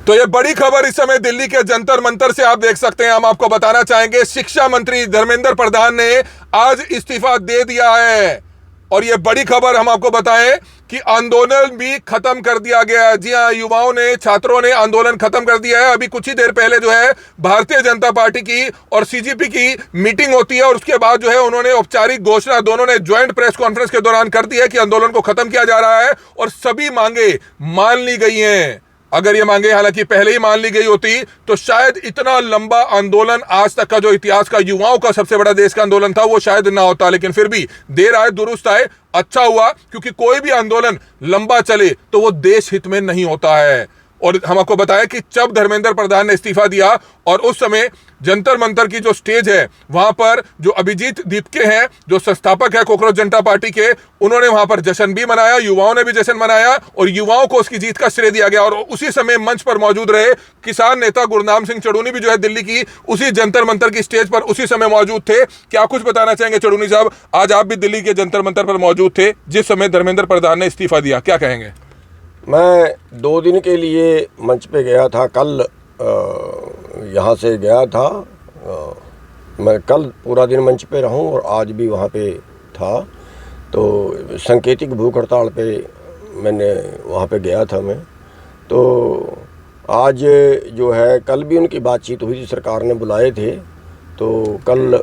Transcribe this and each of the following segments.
तो ये बड़ी खबर इस समय दिल्ली के जंतर मंतर से आप देख सकते हैं। हम आपको बताना चाहेंगे, शिक्षा मंत्री धर्मेंद्र प्रधान ने आज इस्तीफा दे दिया है। और ये बड़ी खबर हम आपको बताएं कि आंदोलन भी खत्म कर दिया गया है। जी हां, युवाओं ने, छात्रों ने आंदोलन खत्म कर दिया है। अभी कुछ ही देर पहले जो है भारतीय जनता पार्टी की और सीजीपी की मीटिंग होती है और उसके बाद जो है उन्होंने औपचारिक घोषणा, दोनों ने ज्वाइंट प्रेस कॉन्फ्रेंस के दौरान कर दी है कि आंदोलन को खत्म किया जा रहा है और सभी मांगे मान ली गई हैं। अगर ये मांगे हालांकि पहले ही मान ली गई होती तो शायद इतना लंबा आंदोलन, आज तक का जो इतिहास का युवाओं का सबसे बड़ा देश का आंदोलन था, वो शायद ना होता। लेकिन फिर भी देर आए दुरुस्त आए, अच्छा हुआ, क्योंकि कोई भी आंदोलन लंबा चले तो वो देश हित में नहीं होता है। और हम आपको बताया कि जब धर्मेंद्र प्रधान ने इस्तीफा दिया और उस समय जंतर मंतर की जो स्टेज है वहां पर जो अभिजीत दीपके हैं, जो संस्थापक है कॉकरोच जनता पार्टी के, उन्होंने वहां पर जश्न भी मनाया, युवाओं ने भी जश्न मनाया और युवाओं को उसकी जीत का श्रेय दिया गया। और उसी समय मंच पर मौजूद रहे किसान नेता गुरनाम सिंह चड़ूनी भी जो है दिल्ली की उसी जंतर मंतर की स्टेज पर उसी समय मौजूद थे। क्या कुछ बताना चाहेंगे चड़ूनी साहब? आज आप भी दिल्ली के जंतर मंतर पर मौजूद थे जिस समय धर्मेंद्र प्रधान ने इस्तीफा दिया, क्या कहेंगे? मैं 2 दिन के लिए मंच पे गया था। कल यहाँ से गया था। मैं कल पूरा दिन मंच पे रहूं और आज भी वहाँ पे था। तो सांकेतिक भूख हड़ताल पे मैंने वहाँ पे गया था मैं। तो आज जो है, कल भी उनकी बातचीत हुई थी, सरकार ने बुलाए थे। तो कल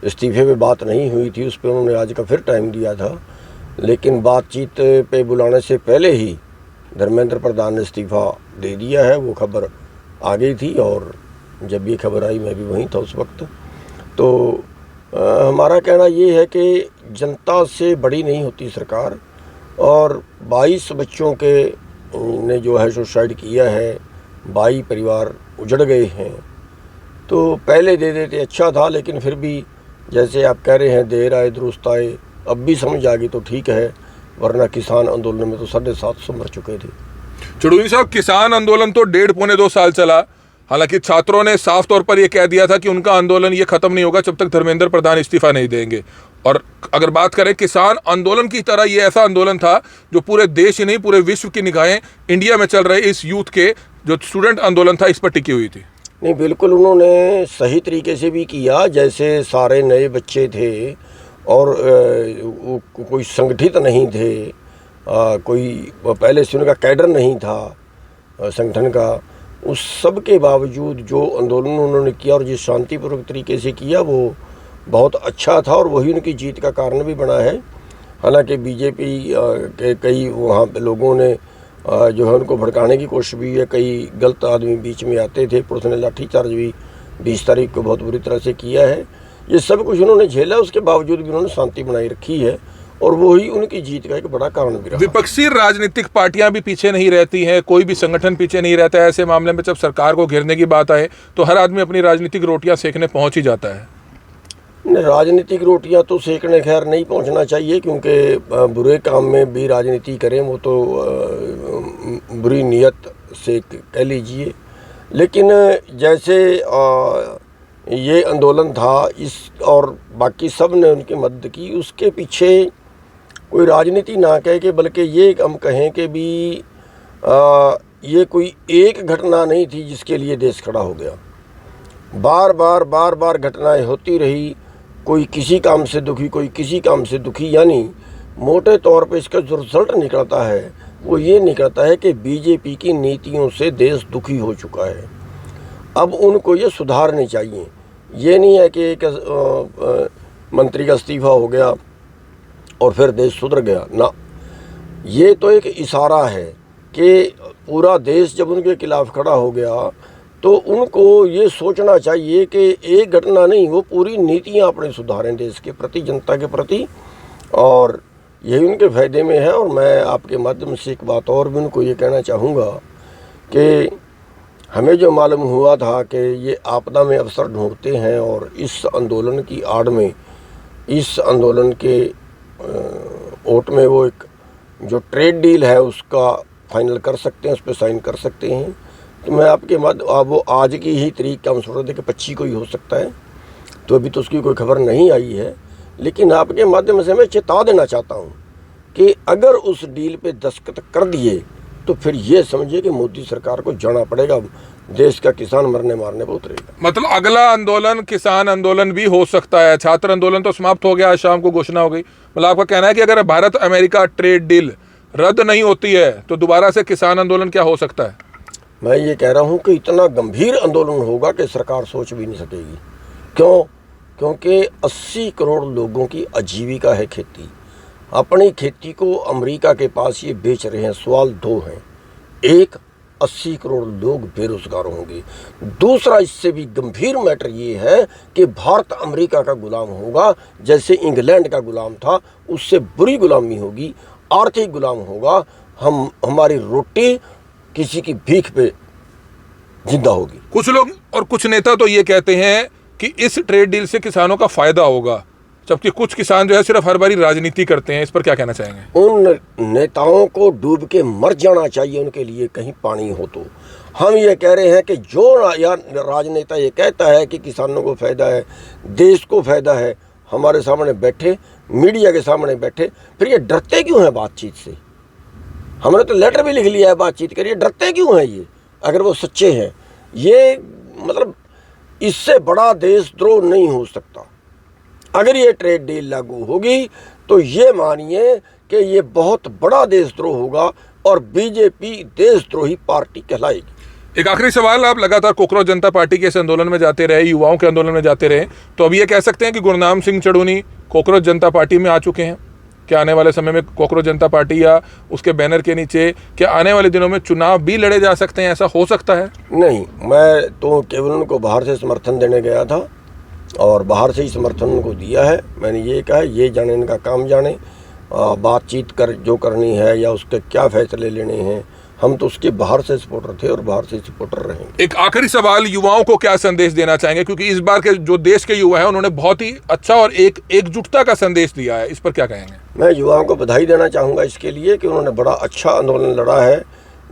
इस्तीफे पे बात नहीं हुई थी, उस पर उन्होंने आज का फिर टाइम दिया था। लेकिन बातचीत पे बुलाने से पहले ही धर्मेंद्र प्रधान ने इस्तीफ़ा दे दिया है। वो खबर आ गई थी और जब ये खबर आई मैं भी वहीं था उस वक्त। तो हमारा कहना ये है कि जनता से बड़ी नहीं होती सरकार। और 22 बच्चों के ने जो है सुसाइड किया है, 22 परिवार उजड़ गए हैं। तो पहले दे देते अच्छा था, लेकिन फिर भी जैसे आप कह रहे हैं देर आए दुरुस्त आए, अब भी समझ आ गई तो ठीक है, वरना किसान आंदोलन में तो 750 मर चुके थे। चड़ूनी साहब, किसान आंदोलन तो 1.5-2 साल चला। हालांकि छात्रों ने साफ तौर पर यह कह दिया था कि उनका आंदोलन ये खत्म नहीं होगा जब तक धर्मेंद्र प्रधान इस्तीफा नहीं देंगे। और अगर बात करें किसान आंदोलन की तरह, ये ऐसा आंदोलन था जो पूरे देश ही नहीं पूरे विश्व की निगाहें इंडिया में चल रहे इस यूथ के जो स्टूडेंट आंदोलन था इस पर टिकी हुई थी। नहीं, बिल्कुल उन्होंने सही तरीके से भी किया। जैसे सारे नए बच्चे थे और कोई संगठित नहीं थे, कोई पहले से उनका कैडर नहीं था संगठन का। उस सब के बावजूद जो आंदोलन उन्होंने किया और जिस शांतिपूर्वक तरीके से किया वो बहुत अच्छा था और वही उनकी जीत का कारण भी बना है। हालांकि बीजेपी के कई वहाँ पे लोगों ने जो है उनको भड़काने की कोशिश भी है। कई गलत आदमी बीच में आते थे। पुलिस ने लाठीचार्ज भी 20 तारीख को बहुत बुरी तरह से किया है। ये सब कुछ उन्होंने झेला, उसके बावजूद भी उन्होंने शांति बनाई रखी है और वो ही उनकी जीत का एक बड़ा कारण भी रहा। विपक्षी राजनीतिक पार्टियां भी पीछे नहीं रहती हैं, कोई भी संगठन पीछे नहीं रहता है। ऐसे मामले में जब सरकार को घेरने की बात आए तो हर आदमी अपनी राजनीतिक रोटियां सेकने पहुंच ही जाता है। राजनीतिक रोटियां तो सेकने खैर नहीं पहुंचना चाहिए, क्योंकि बुरे काम में भी राजनीति करें वो तो बुरी नीयत से कह लीजिए। लेकिन जैसे ये आंदोलन था इस और बाकी सब ने उनकी मदद की, उसके पीछे कोई राजनीति ना कह के बल्कि ये हम कहें कि भी ये कोई एक घटना नहीं थी जिसके लिए देश खड़ा हो गया। बार बार घटनाएं होती रही। कोई किसी काम से दुखी, कोई किसी काम से दुखी। यानी मोटे तौर पे इसका जो रिजल्ट निकलता है वो ये निकलता है कि बीजेपी की नीतियों से देश दुखी हो चुका है। अब उनको ये सुधारनी चाहिए। ये नहीं है कि एक मंत्री का इस्तीफा हो गया और फिर देश सुधर गया ना। ये तो एक इशारा है कि पूरा देश जब उनके खिलाफ खड़ा हो गया तो उनको ये सोचना चाहिए कि एक घटना नहीं, वो पूरी नीतियाँ अपने सुधारें देश के प्रति, जनता के प्रति, और यही उनके फ़ायदे में है। और मैं आपके माध्यम से एक बात और भी उनको ये कहना चाहूँगा कि हमें जो मालूम हुआ था कि ये आपदा में अवसर ढूंढते हैं और इस आंदोलन की आड़ में, इस आंदोलन के ओट में वो एक जो ट्रेड डील है उसका फाइनल कर सकते हैं, उस पर साइन कर सकते हैं। तो मैं आपके वो आज की ही तारीख का हम सोच रहे थे कि 25 को ही हो सकता है, तो अभी तो उसकी कोई खबर नहीं आई है। लेकिन आपके माध्यम से मैं चेता देना चाहता हूँ कि अगर उस डील पे दस्तखत कर दिए तो फिर ये समझिए कि मोदी सरकार को जाना पड़ेगा, देश का किसान मरने मारने पर उतरेगा। मतलब अगला आंदोलन किसान आंदोलन भी हो सकता है। छात्र आंदोलन तो समाप्त हो गया, आज शाम को घोषणा हो गई। मतलब आपका कहना है कि अगर भारत अमेरिका ट्रेड डील रद्द नहीं होती है तो दोबारा से किसान आंदोलन क्या हो सकता है? मैं ये कह रहा हूँ कि इतना गंभीर आंदोलन होगा कि सरकार सोच भी नहीं सकेगी। क्यों? क्योंकि 80 करोड़ लोगों की आजीविका है खेती। अपनी खेती को अमेरिका के पास ये बेच रहे हैं। सवाल दो हैं, एक 80 करोड़ लोग बेरोजगार होंगे, दूसरा इससे भी गंभीर मैटर ये है कि भारत अमेरिका का गुलाम होगा, जैसे इंग्लैंड का गुलाम था, उससे बुरी गुलामी होगी, आर्थिक गुलाम होगा। हमारी रोटी किसी की भीख पे जिंदा होगी। कुछ लोग और कुछ नेता तो ये कहते हैं कि इस ट्रेड डील से किसानों का फायदा होगा, जबकि कुछ किसान जो है सिर्फ हर बारी राजनीति करते हैं। इस पर क्या कहना चाहेंगे? उन नेताओं को डूब के मर जाना चाहिए, उनके लिए कहीं पानी हो तो। हम ये कह रहे हैं कि जो राजनेता ये कहता है कि किसानों को फायदा है, देश को फायदा है, हमारे सामने बैठे, मीडिया के सामने बैठे, फिर ये डरते क्यों हैं बातचीत से? हमने तो लेटर भी लिख लिया है, बातचीत करिए, डरते क्यों हैं ये? अगर वो सच्चे हैं, ये मतलब इससे बड़ा देशद्रोह नहीं हो सकता। अगर ये ट्रेड डील लागू होगी तो ये मानिए कि ये बहुत बड़ा देशद्रोह होगा और बीजेपी देशद्रोही पार्टी कहलाएगी। एक आखिरी सवाल, आप लगातार कोकरोच जनता पार्टी के इस आंदोलन में जाते रहे, युवाओं के आंदोलन में जाते रहे, तो अब ये कह सकते हैं कि गुरनाम सिंह चढ़ूनी कोकरोच जनता पार्टी में आ चुके हैं? क्या आने वाले समय में कोकरोच जनता पार्टी या उसके बैनर के नीचे क्या आने वाले दिनों में चुनाव भी लड़े जा सकते हैं? ऐसा हो सकता है? नहीं, मैं तो केवल उनको बाहर से समर्थन देने गया था और बाहर से ही समर्थन उनको दिया है। मैंने ये कहा ये जाने, इनका काम जाने, बातचीत कर जो करनी है या उसके क्या फैसले लेने हैं, हम तो उसके बाहर से सपोर्टर थे और बाहर से सपोर्टर रहेंगे। एक आखिरी सवाल, युवाओं को क्या संदेश देना चाहेंगे? क्योंकि इस बार के जो देश के युवा हैं उन्होंने बहुत ही अच्छा और एकजुटता का संदेश दिया है, इस पर क्या कहेंगे? मैं युवाओं को बधाई देना चाहूँगा इसके लिए कि उन्होंने बड़ा अच्छा आंदोलन लड़ा है।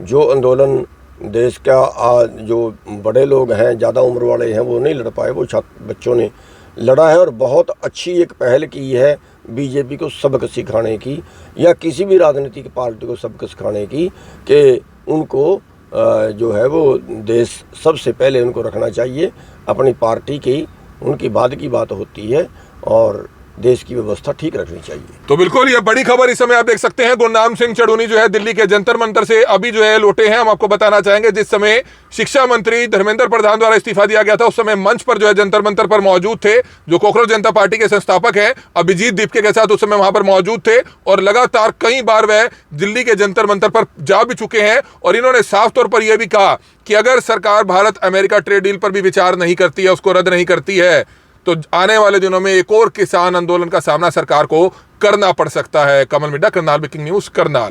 जो आंदोलन देश का जो बड़े लोग हैं, ज़्यादा उम्र वाले हैं, वो नहीं लड़ पाए, वो बच्चों ने लड़ा है और बहुत अच्छी एक पहल की है बीजेपी को सबक सिखाने की या किसी भी राजनीतिक पार्टी को सबक सिखाने की कि उनको जो है वो देश सबसे पहले उनको रखना चाहिए। अपनी पार्टी की उनकी बाद की बात होती है और देश की व्यवस्था ठीक रखनी चाहिए। तो बिल्कुल ये बड़ी खबर इस समय आप देख सकते हैं। गुरनाम सिंह चढ़ूनी जो है दिल्ली के जंतर मंतर से अभी जो है लौटे हैं। हम आपको बताना चाहेंगे जिस समय शिक्षा मंत्री धर्मेंद्र प्रधान द्वारा इस्तीफा दिया गया था उस समय मंच पर जो है जंतर मंतर पर मौजूद थे जो कोकरोच जनता पार्टी के संस्थापक हैं अभिजीत दीपके के साथ उस समय वहां पर मौजूद थे और लगातार कई बार वह दिल्ली के जंतर मंतर पर जा भी चुके हैं और इन्होंने साफ तौर पर यह भी कहा कि अगर सरकार भारत अमेरिका ट्रेड डील पर भी विचार नहीं करती है, उसको रद्द नहीं करती है, तो आने वाले दिनों में एक और किसान आंदोलन का सामना सरकार को करना पड़ सकता है। कमल मिड्डा, करनाल ब्रेकिंग न्यूज, करनाल।